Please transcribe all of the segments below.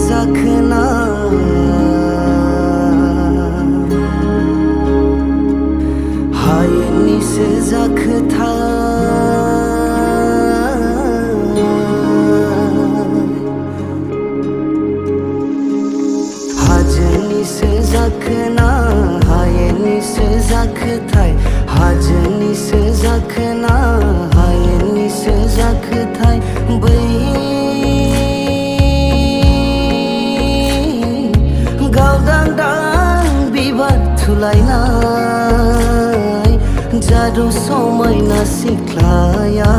जाखोना हायेननिसो जाखोथाय हाजोनिसो जाखोना हायेननिसो जाखोथाय हाजोनिसो जाखोना हायेननिसो जाखोथाय बै गावदांदां बिबार थुलायनाय जादु समायना सिख्लाया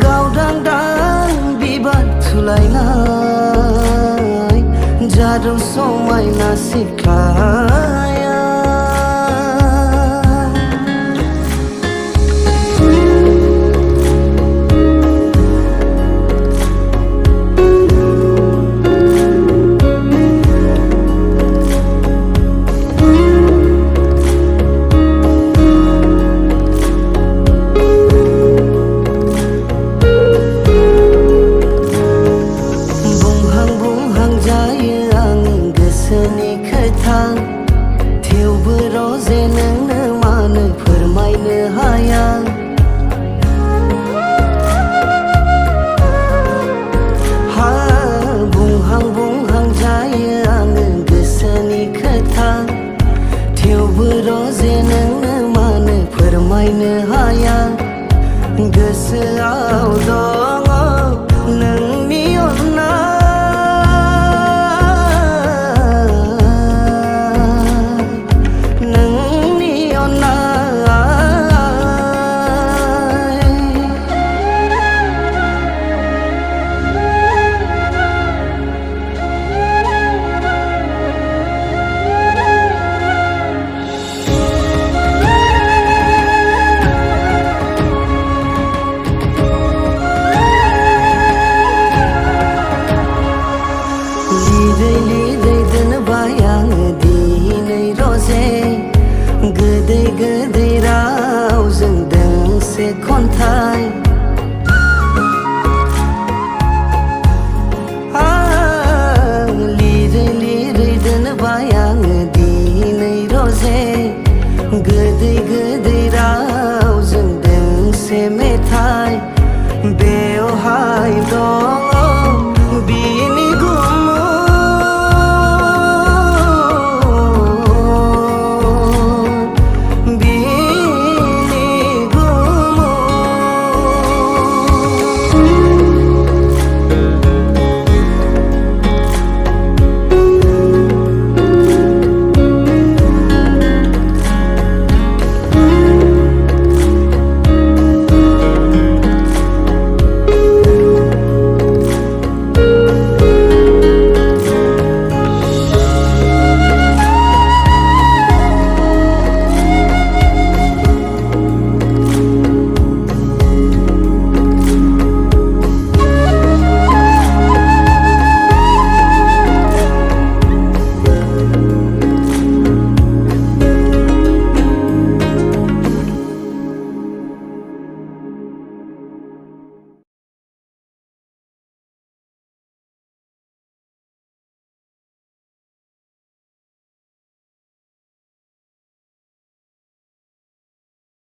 गावदांदां बिबार थुलायनाय जादु समायना सिख्लाया थेवबो रजे नोंनो मानो फोरमायनो हाया हा बुंहां जायो आङो गोसोनि खोथा थेवबो रजे नोंनो मानो फोरमायनो हाया गोसोआव दङ नोंनि अननाय लिरै दोनबाय आङो दिनै रजे गोदै रावजों दोंसे खन्थाइ